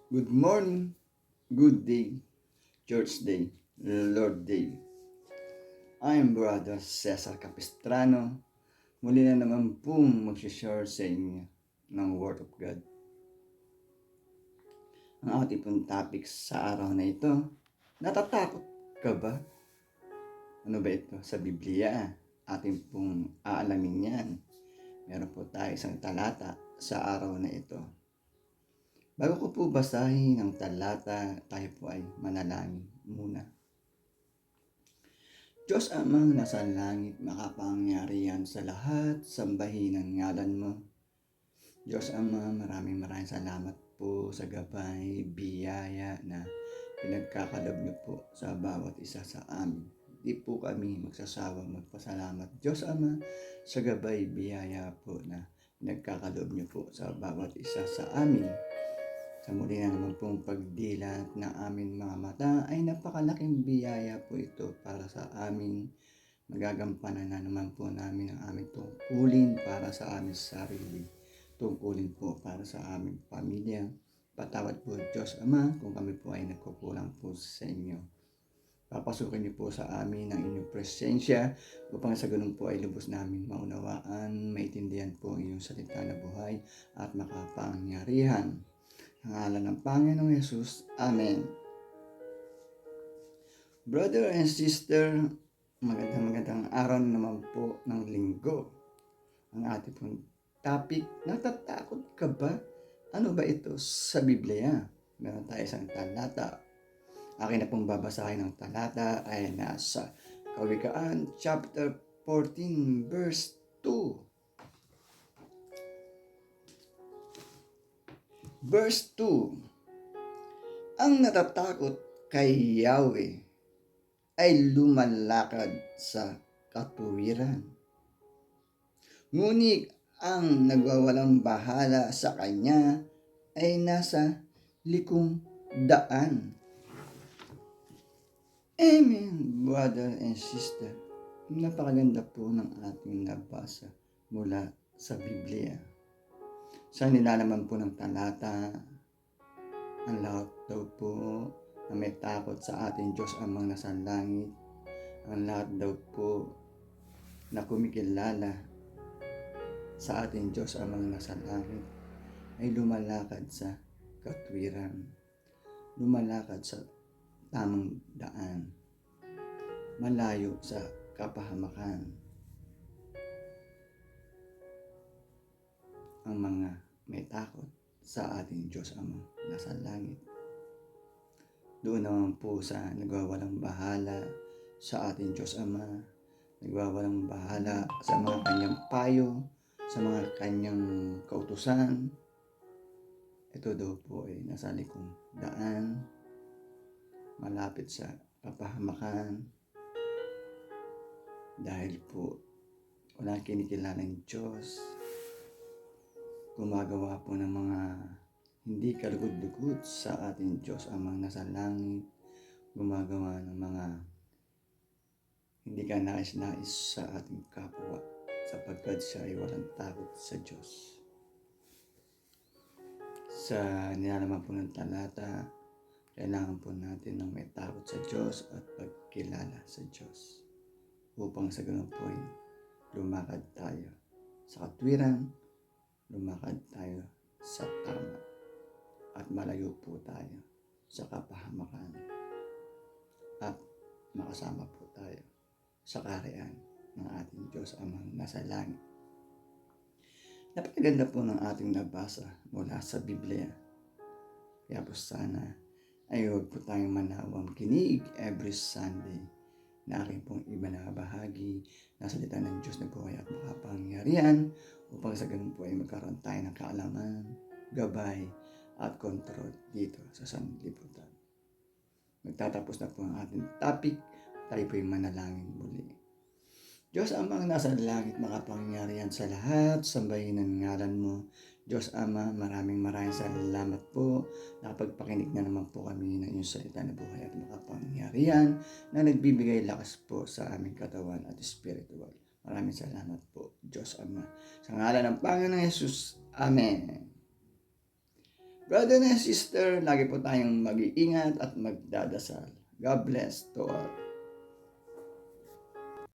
Good morning, good day, Church Day, Lord Day. I am Brother Cesar Capistrano. Muli na naman pong mag-share sa inyo ng Word of God. Ang ating pong topic sa araw na ito, natatakot ka ba? Ano ba ito? Sa Biblia, ating pong aalamin yan. Meron po tayo isang talata sa araw na ito. Bago ko po basahin ang talata, tayo po ay manalangin muna. Diyos amang nasa langit, makapangyarihan sa lahat, sambahin ang ngalan mo. Diyos Ama, maraming salamat po sa gabay, biyaya na pinagkakalob niyo po sa bawat isa sa amin. Di po kami magsasawa magpasalamat. Diyos Ama, sa gabay, biyaya po na pinagkakalob niyo po sa bawat isa sa amin. Sa muli na naman pong pagdilat na amin mga mata ay napakalaking biyaya po ito para sa amin. Magagampanan na naman po namin ang aming tungkulin para sa aming sarili. Tungkulin po para sa aming pamilya. Patawad po Diyos Ama kung kami po ay nagkukulang po sa inyo. Papasukin niyo po sa amin ang inyong presensya upang sa ganun po ay lubos namin maunawaan, maintindihan po ang inyong salita na buhay at makapangyarihan. Ang ngalan ng Panginoong Yesus. Amen. Brother and sister, magandang araw naman po ng linggo. Ang ating pong topic, natatakot ka ba? Ano ba ito sa Biblia? Meron tayo isang talata. Akin na pong babasahin ng talata ay nasa Kawikaan chapter 14 verse 2. Verse 2, ang natatakot kay Yahweh ay lumalakad sa katuwiran. Ngunit ang nagwawalang bahala sa kanya ay nasa likong daan. Amen, brother and sister. Napakaganda po ng ating nabasa mula sa Biblia. Sa nilalaman po ng talata, ang lahat daw po na may takot sa ating Diyos amang nasa langit, ang lahat daw po na kumikilala sa ating Diyos amang nasa langit ay lumalakad sa katwiran, lumalakad sa tamang daan, malayo sa kapahamakan. Ang mga may takot sa ating Diyos amang nasa langit. Doon naman po sa nagwawalang bahala sa ating Diyos Ama, nagwawalang bahala sa mga kanyang payo, sa mga kanyang kautusan. Ito daw po ay nasa likong daan, malapit sa kapahamakan, dahil po walang kinikilalang Diyos, gumagawa po ng mga hindi kalugod-lugod sa ating Diyos amang nasa langit, gumagawa ng mga hindi ka nais-nais sa ating kapwa sapagkat siya ay walang takot sa Diyos. Sa nilalaman po ng talata, kailangan po natin ng may takot sa Diyos at pagkilala sa Diyos upang sa ganun po ay lumakad tayo sa katwiran, lumakad tayo sa tama at malayo po tayo sa kapahamakan at makasama po tayo sa kaharian ng ating Diyos amang nasa langit. Napakaganda po ng ating nabasa mula sa Biblia. Kaya po sana ay huwag po tayong manawang kinig every Sunday na aking pong ibinabahagi na salita ng Diyos na buhay at makapangyarihan upang sa ganun po ay magkaroon tayo ng kaalaman, gabay at kontrol dito sa sanlibutan. Magtatapos na po ang ating topic, tayo po ay manalangin muli. Diyos Amang nasa langit, makapangyarihan sa lahat, sambahin ang ngalan mo. Diyos Ama, maraming salamat po. Nakapagpakinig na naman po kami ng iyong salita na buhay at makapangyarihan na nagbibigay lakas po sa aming katawan at spiritual. Maraming salamat po, Diyos Ama. Sa ngalan ng Panginoon Yesus, Amen. Brother and sister, lagi po tayong mag-iingat at magdadasal. God bless to all.